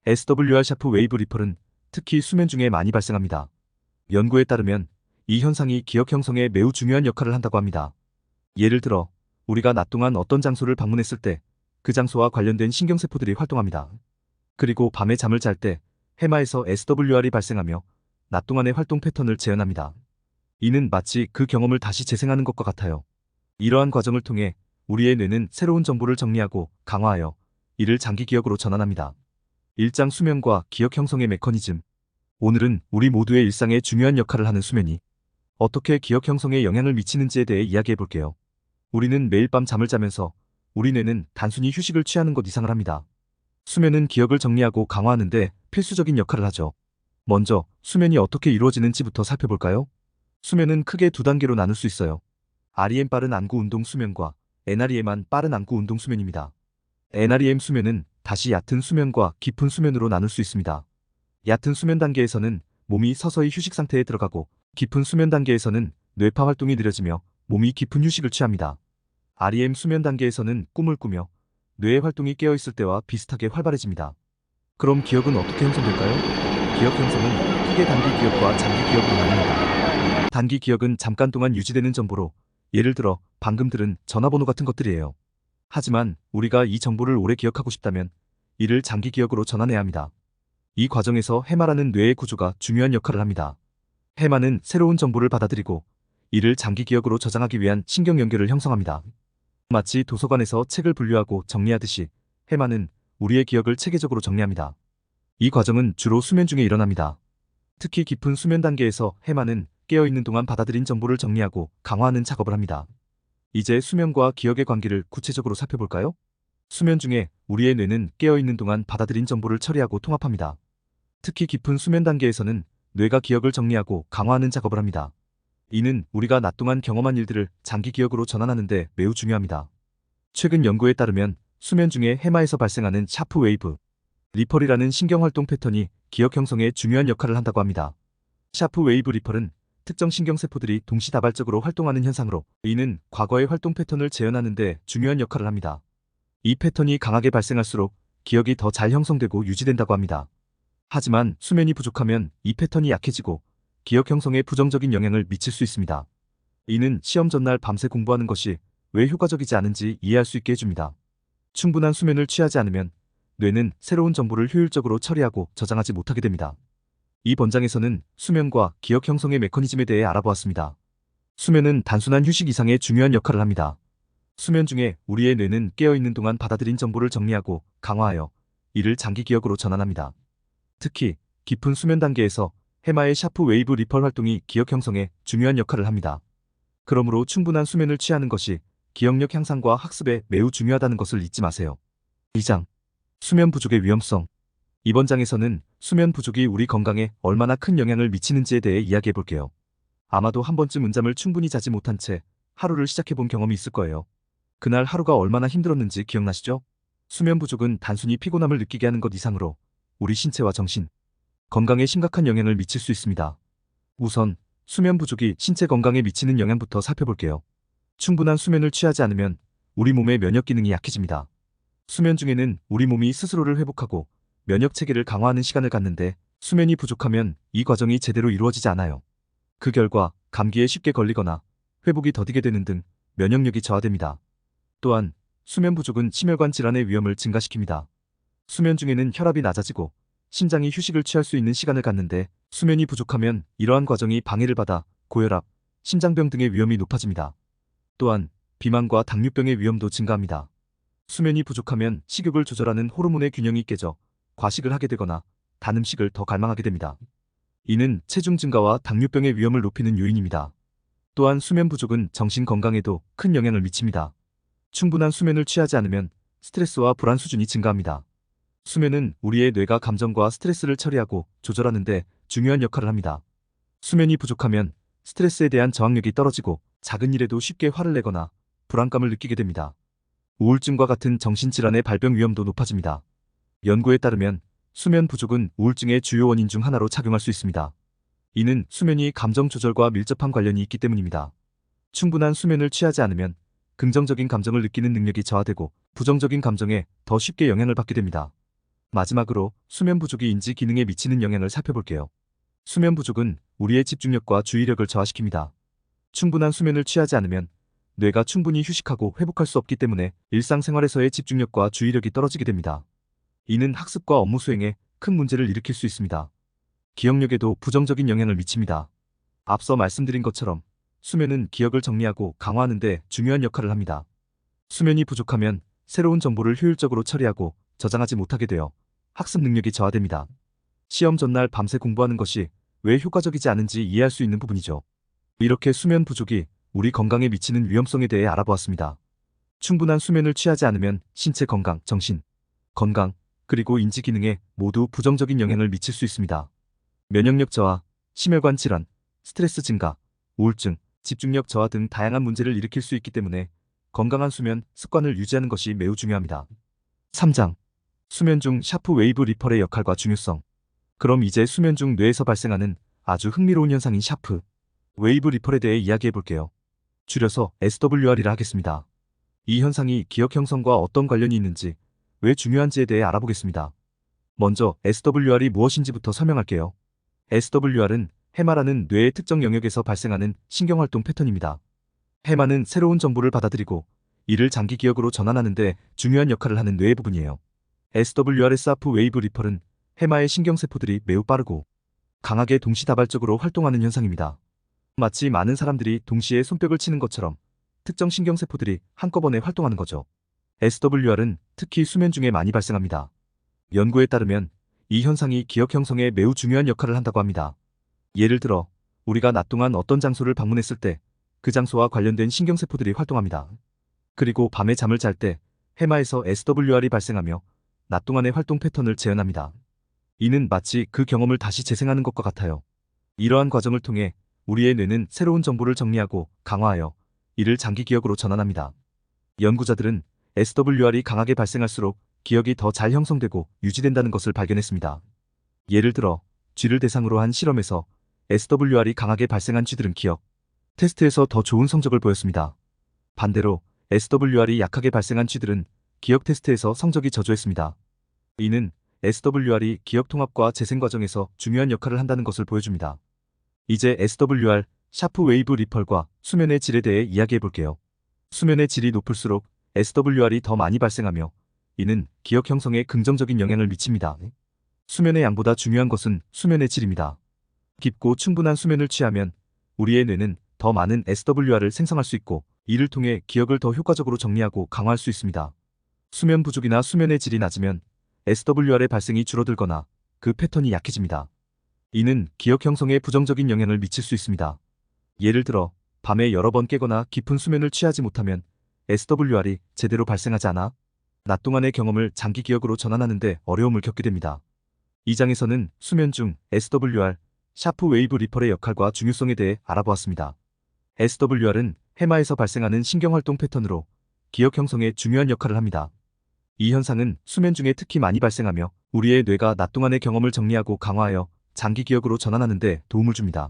SWR 샤프 웨이브 리펄은 특히 수면 중에 많이 발생합니다. 연구에 따르면 이 현상이 기억 형성에 매우 중요한 역할을 한다고 합니다. 예를 들어 우리가 낮 동안 어떤 장소를 방문했을 때 그 장소와 관련된 신경세포들이 활동합니다. 그리고 밤에 잠을 잘 때 해마에서 SWR이 발생하며 낮 동안의 활동 패턴을 재현합니다. 이는 마치 그 경험을 다시 재생하는 것과 같아요. 이러한 과정을 통해 우리의 뇌는 새로운 정보를 정리하고 강화하여 이를 장기 기억으로 전환합니다. 일장 수면과 기억 형성의 메커니즘. 오늘은 우리 모두의 일상에 중요한 역할을 하는 수면이 어떻게 기억 형성에 영향을 미치는지에 대해 이야기해 볼게요. 우리는 매일 밤 잠을 자면서 우리 뇌는 단순히 휴식을 취하는 것 이상을 합니다. 수면은 기억을 정리하고 강화하는데 필수적인 역할을 하죠. 먼저 수면이 어떻게 이루어지는지부터 살펴볼까요? 수면은 크게 두 단계로 나눌 수 있어요. REM 빠른 안구 운동 수면과 NREM한 빠른 안구 운동 수면입니다. NREM 수면은 다시 얕은 수면과 깊은 수면으로 나눌 수 있습니다. 얕은 수면 단계에서는 몸이 서서히 휴식 상태에 들어가고 깊은 수면 단계에서는 뇌파 활동이 느려지며 몸이 깊은 휴식을 취합니다. REM 수면 단계에서는 꿈을 꾸며 뇌의 활동이 깨어있을 때와 비슷하게 활발해집니다. 그럼 기억은 어떻게 형성될까요? 기억 형성은 크게 단기 기억과 장기 기억으로 나뉩니다. 단기 기억은 잠깐 동안 유지되는 정보로 예를 들어 방금 들은 전화번호 같은 것들이에요. 하지만 우리가 이 정보를 오래 기억하고 싶다면 이를 장기 기억으로 전환해야 합니다. 이 과정에서 해마라는 뇌의 구조가 중요한 역할을 합니다. 해마는 새로운 정보를 받아들이고 이를 장기 기억으로 저장하기 위한 신경 연결을 형성합니다. 마치 도서관에서 책을 분류하고 정리하듯이 해마는 우리의 기억을 체계적으로 정리합니다. 이 과정은 주로 수면 중에 일어납니다. 특히 깊은 수면 단계에서 해마는 깨어있는 동안 받아들인 정보를 정리하고 강화하는 작업을 합니다. 이제 수면과 기억의 관계를 구체적으로 살펴볼까요? 수면 중에 우리의 뇌는 깨어있는 동안 받아들인 정보를 처리하고 통합합니다. 특히 깊은 수면 단계에서는 뇌가 기억을 정리하고 강화하는 작업을 합니다. 이는 우리가 낮 동안 경험한 일들을 장기 기억으로 전환하는 데 매우 중요합니다. 최근 연구에 따르면 수면 중에 해마에서 발생하는 샤프 웨이브, 리펄이라는 신경활동 패턴이 기억 형성에 중요한 역할을 한다고 합니다. 샤프 웨이브 리펄은 특정 신경세포들이 동시다발적으로 활동하는 현상으로 이는 과거의 활동 패턴을 재현하는 데 중요한 역할을 합니다. 이 패턴이 강하게 발생할수록 기억이 더 잘 형성되고 유지된다고 합니다. 하지만 수면이 부족하면 이 패턴이 약해지고 기억 형성에 부정적인 영향을 미칠 수 있습니다. 이는 시험 전날 밤새 공부하는 것이 왜 효과적이지 않은지 이해할 수 있게 해줍니다. 충분한 수면을 취하지 않으면 뇌는 새로운 정보를 효율적으로 처리하고 저장하지 못하게 됩니다. 이 번장에서는 수면과 기억 형성의 메커니즘에 대해 알아보았습니다. 수면은 단순한 휴식 이상의 중요한 역할을 합니다. 수면 중에 우리의 뇌는 깨어있는 동안 받아들인 정보를 정리하고 강화하여 이를 장기 기억으로 전환합니다. 특히 깊은 수면 단계에서 해마의 샤프 웨이브 리펄 활동이 기억 형성에 중요한 역할을 합니다. 그러므로 충분한 수면을 취하는 것이 기억력 향상과 학습에 매우 중요하다는 것을 잊지 마세요. 2장. 수면 부족의 위험성. 이번 장에서는 수면 부족이 우리 건강에 얼마나 큰 영향을 미치는지에 대해 이야기해 볼게요. 아마도 한 번쯤 잠을 충분히 자지 못한 채 하루를 시작해 본 경험이 있을 거예요. 그날 하루가 얼마나 힘들었는지 기억나시죠? 수면 부족은 단순히 피곤함을 느끼게 하는 것 이상으로 우리 신체와 정신, 건강에 심각한 영향을 미칠 수 있습니다. 우선 수면 부족이 신체 건강에 미치는 영향부터 살펴볼게요. 충분한 수면을 취하지 않으면 우리 몸의 면역 기능이 약해집니다. 수면 중에는 우리 몸이 스스로를 회복하고 면역 체계를 강화하는 시간을 갖는데 수면이 부족하면 이 과정이 제대로 이루어지지 않아요. 그 결과 감기에 쉽게 걸리거나 회복이 더디게 되는 등 면역력이 저하됩니다. 또한 수면 부족은 심혈관 질환의 위험을 증가시킵니다. 수면 중에는 혈압이 낮아지고 심장이 휴식을 취할 수 있는 시간을 갖는데 수면이 부족하면 이러한 과정이 방해를 받아 고혈압, 심장병 등의 위험이 높아집니다. 또한 비만과 당뇨병의 위험도 증가합니다. 수면이 부족하면 식욕을 조절하는 호르몬의 균형이 깨져 과식을 하게 되거나 단 음식을 더 갈망하게 됩니다. 이는 체중 증가와 당뇨병의 위험을 높이는 요인입니다. 또한 수면 부족은 정신 건강에도 큰 영향을 미칩니다. 충분한 수면을 취하지 않으면 스트레스와 불안 수준이 증가합니다. 수면은 우리의 뇌가 감정과 스트레스를 처리하고 조절하는 데 중요한 역할을 합니다. 수면이 부족하면 스트레스에 대한 저항력이 떨어지고 작은 일에도 쉽게 화를 내거나 불안감을 느끼게 됩니다. 우울증과 같은 정신질환의 발병 위험도 높아집니다. 연구에 따르면 수면 부족은 우울증의 주요 원인 중 하나로 작용할 수 있습니다. 이는 수면이 감정 조절과 밀접한 관련이 있기 때문입니다. 충분한 수면을 취하지 않으면 긍정적인 감정을 느끼는 능력이 저하되고 부정적인 감정에 더 쉽게 영향을 받게 됩니다. 마지막으로 수면 부족이 인지 기능에 미치는 영향을 살펴볼게요. 수면 부족은 우리의 집중력과 주의력을 저하시킵니다. 충분한 수면을 취하지 않으면 뇌가 충분히 휴식하고 회복할 수 없기 때문에 일상생활에서의 집중력과 주의력이 떨어지게 됩니다. 이는 학습과 업무 수행에 큰 문제를 일으킬 수 있습니다. 기억력에도 부정적인 영향을 미칩니다. 앞서 말씀드린 것처럼 수면은 기억을 정리하고 강화하는 데 중요한 역할을 합니다. 수면이 부족하면 새로운 정보를 효율적으로 처리하고 저장하지 못하게 되어 학습 능력이 저하됩니다. 시험 전날 밤새 공부하는 것이 왜 효과적이지 않은지 이해할 수 있는 부분이죠. 이렇게 수면 부족이 우리 건강에 미치는 위험성에 대해 알아보았습니다. 충분한 수면을 취하지 않으면 신체 건강, 정신 건강, 그리고 인지 기능에 모두 부정적인 영향을 미칠 수 있습니다. 면역력 저하, 심혈관 질환, 스트레스 증가, 우울증, 집중력 저하 등 다양한 문제를 일으킬 수 있기 때문에 건강한 수면 습관을 유지하는 것이 매우 중요합니다. 3장. 수면 중 샤프 웨이브 리펄의 역할과 중요성. 그럼 이제 수면 중 뇌에서 발생하는 아주 흥미로운 현상인 샤프 웨이브 리펄에 대해 이야기해 볼게요. 줄여서 SWR이라 하겠습니다. 이 현상이 기억 형성과 어떤 관련이 있는지, 왜 중요한지에 대해 알아보겠습니다. 먼저 SWR이 무엇인지부터 설명할게요. SWR은 해마라는 뇌의 특정 영역에서 발생하는 신경활동 패턴입니다. 해마는 새로운 정보를 받아들이고 이를 장기 기억으로 전환하는 데 중요한 역할을 하는 뇌의 부분이에요. SWR의 사프 웨이브 리펄은 해마의 신경세포들이 매우 빠르고 강하게 동시다발적으로 활동하는 현상입니다. 마치 많은 사람들이 동시에 손뼉을 치는 것처럼 특정 신경세포들이 한꺼번에 활동하는 거죠. SWR은 특히 수면 중에 많이 발생합니다. 연구에 따르면 이 현상이 기억 형성에 매우 중요한 역할을 한다고 합니다. 예를 들어 우리가 낮 동안 어떤 장소를 방문했을 때 그 장소와 관련된 신경세포들이 활동합니다. 그리고 밤에 잠을 잘 때 해마에서 SWR이 발생하며 낮 동안의 활동 패턴을 재현합니다. 이는 마치 그 경험을 다시 재생하는 것과 같아요. 이러한 과정을 통해 우리의 뇌는 새로운 정보를 정리하고 강화하여 이를 장기 기억으로 전환합니다. 연구자들은 SWR이 강하게 발생할수록 기억이 더 잘 형성되고 유지된다는 것을 발견했습니다. 예를 들어 쥐를 대상으로 한 실험에서 SWR이 강하게 발생한 쥐들은 기억 테스트에서 더 좋은 성적을 보였습니다. 반대로 SWR이 약하게 발생한 쥐들은 기억 테스트에서 성적이 저조했습니다. 이는 SWR이 기억 통합과 재생 과정에서 중요한 역할을 한다는 것을 보여줍니다. 이제 SWR, 샤프 웨이브 리펄과 수면의 질에 대해 이야기해 볼게요. 수면의 질이 높을수록 SWR이 더 많이 발생하며 이는 기억 형성에 긍정적인 영향을 미칩니다. 수면의 양보다 중요한 것은 수면의 질입니다. 깊고 충분한 수면을 취하면 우리의 뇌는 더 많은 SWR을 생성할 수 있고 이를 통해 기억을 더 효과적으로 정리하고 강화할 수 있습니다. 수면 부족이나 수면의 질이 낮으면 SWR의 발생이 줄어들거나 그 패턴이 약해집니다. 이는 기억 형성에 부정적인 영향을 미칠 수 있습니다. 예를 들어 밤에 여러 번 깨거나 깊은 수면을 취하지 못하면 SWR이 제대로 발생하지 않아 낮 동안의 경험을 장기 기억으로 전환하는 데 어려움을 겪게 됩니다. 이 장에서는 수면 중 SWR, 샤프 웨이브 리펄의 역할과 중요성에 대해 알아보았습니다. SWR은 해마에서 발생하는 신경활동 패턴으로 기억 형성에 중요한 역할을 합니다. 이 현상은 수면 중에 특히 많이 발생하며 우리의 뇌가 낮 동안의 경험을 정리하고 강화하여 장기 기억으로 전환하는 데 도움을 줍니다.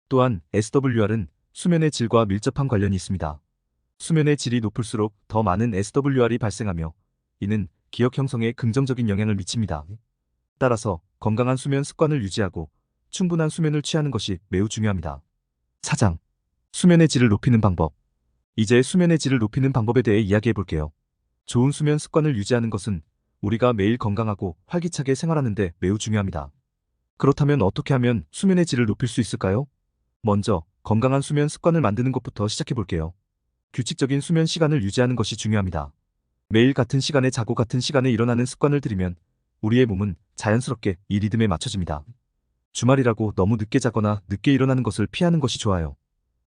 또한 SWR은 수면의 질과 밀접한 관련이 있습니다. 수면의 질이 높을수록 더 많은 SWR이 발생하며 이는 기억 형성에 긍정적인 영향을 미칩니다. 따라서 건강한 수면 습관을 유지하고 충분한 수면을 취하는 것이 매우 중요합니다. 4장. 수면의 질을 높이는 방법. 이제 수면의 질을 높이는 방법에 대해 이야기해 볼게요. 좋은 수면 습관을 유지하는 것은 우리가 매일 건강하고 활기차게 생활하는 데 매우 중요합니다. 그렇다면 어떻게 하면 수면의 질을 높일 수 있을까요? 먼저 건강한 수면 습관을 만드는 것부터 시작해 볼게요. 규칙적인 수면 시간을 유지하는 것이 중요합니다. 매일 같은 시간에 자고 같은 시간에 일어나는 습관을 들이면 우리의 몸은 자연스럽게 이 리듬에 맞춰집니다. 주말이라고 너무 늦게 자거나 늦게 일어나는 것을 피하는 것이 좋아요.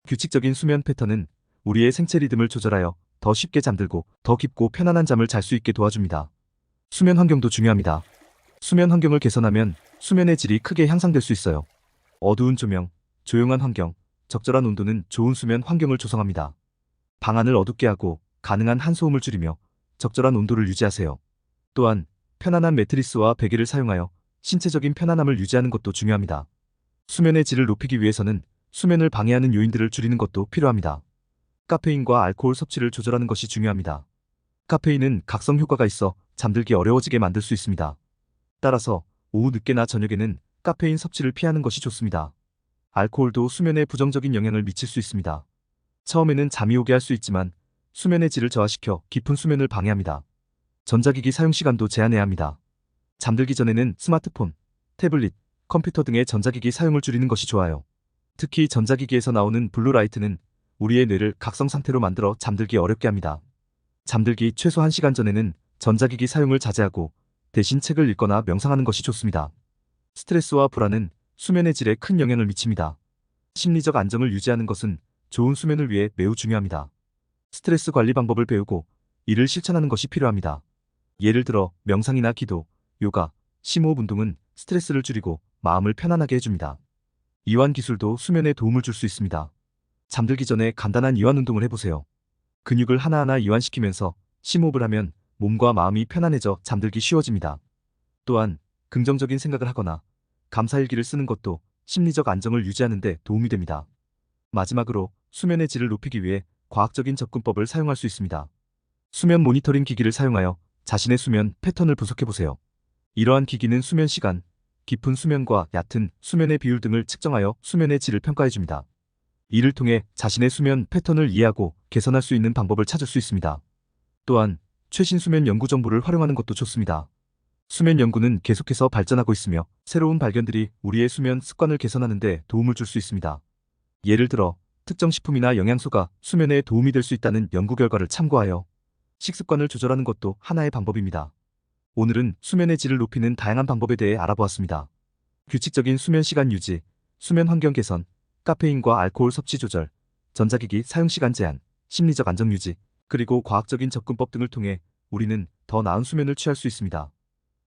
규칙적인 수면 패턴은 우리의 생체 리듬을 조절하여 더 쉽게 잠들고 더 깊고 편안한 잠을 잘 수 있게 도와줍니다. 수면 환경도 중요합니다. 수면 환경을 개선하면 수면의 질이 크게 향상될 수 있어요. 어두운 조명, 조용한 환경, 적절한 온도는 좋은 수면 환경을 조성합니다. 방안을 어둡게 하고 가능한 한소음을 줄이며 적절한 온도를 유지하세요. 또한 편안한 매트리스와 베개를 사용하여 신체적인 편안함을 유지하는 것도 중요합니다. 수면의 질을 높이기 위해서는 수면을 방해하는 요인들을 줄이는 것도 필요합니다. 카페인과 알코올 섭취를 조절하는 것이 중요합니다. 카페인은 각성 효과가 있어 잠들기 어려워지게 만들 수 있습니다. 따라서 오후 늦게나 저녁에는 카페인 섭취를 피하는 것이 좋습니다. 알코올도 수면에 부정적인 영향을 미칠 수 있습니다. 처음에는 잠이 오게 할 수 있지만 수면의 질을 저하시켜 깊은 수면을 방해합니다. 전자기기 사용 시간도 제한해야 합니다. 잠들기 전에는 스마트폰, 태블릿, 컴퓨터 등의 전자기기 사용을 줄이는 것이 좋아요. 특히 전자기기에서 나오는 블루라이트는 우리의 뇌를 각성 상태로 만들어 잠들기 어렵게 합니다. 잠들기 최소 1시간 전에는 전자기기 사용을 자제하고 대신 책을 읽거나 명상하는 것이 좋습니다. 스트레스와 불안은 수면의 질에 큰 영향을 미칩니다. 심리적 안정을 유지하는 것은 좋은 수면을 위해 매우 중요합니다. 스트레스 관리 방법을 배우고 이를 실천하는 것이 필요합니다. 예를 들어 명상이나 기도, 요가, 심호흡 운동은 스트레스를 줄이고 마음을 편안하게 해줍니다. 이완 기술도 수면에 도움을 줄 수 있습니다. 잠들기 전에 간단한 이완 운동을 해보세요. 근육을 하나하나 이완시키면서 심호흡을 하면 몸과 마음이 편안해져 잠들기 쉬워집니다. 또한 긍정적인 생각을 하거나 감사일기를 쓰는 것도 심리적 안정을 유지하는 데 도움이 됩니다. 마지막으로 수면의 질을 높이기 위해 과학적인 접근법을 사용할 수 있습니다. 수면 모니터링 기기를 사용하여 자신의 수면 패턴을 분석해보세요. 이러한 기기는 수면 시간, 깊은 수면과 얕은 수면의 비율 등을 측정하여 수면의 질을 평가해줍니다. 이를 통해 자신의 수면 패턴을 이해하고 개선할 수 있는 방법을 찾을 수 있습니다. 또한 최신 수면 연구 정보를 활용하는 것도 좋습니다. 수면 연구는 계속해서 발전하고 있으며 새로운 발견들이 우리의 수면 습관을 개선하는 데 도움을 줄 수 있습니다. 예를 들어 특정 식품이나 영양소가 수면에 도움이 될 수 있다는 연구 결과를 참고하여 식습관을 조절하는 것도 하나의 방법입니다. 오늘은 수면의 질을 높이는 다양한 방법에 대해 알아보았습니다. 규칙적인 수면 시간 유지, 수면 환경 개선, 카페인과 알코올 섭취 조절, 전자기기 사용 시간 제한, 심리적 안정 유지, 그리고 과학적인 접근법 등을 통해 우리는 더 나은 수면을 취할 수 있습니다.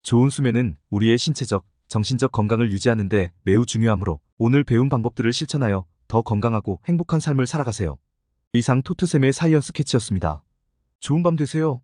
좋은 수면은 우리의 신체적, 정신적 건강을 유지하는 데 매우 중요하므로 오늘 배운 방법들을 실천하여 더 건강하고 행복한 삶을 살아가세요. 이상 토트쌤의 사이언스 캐치였습니다. 좋은 밤 되세요.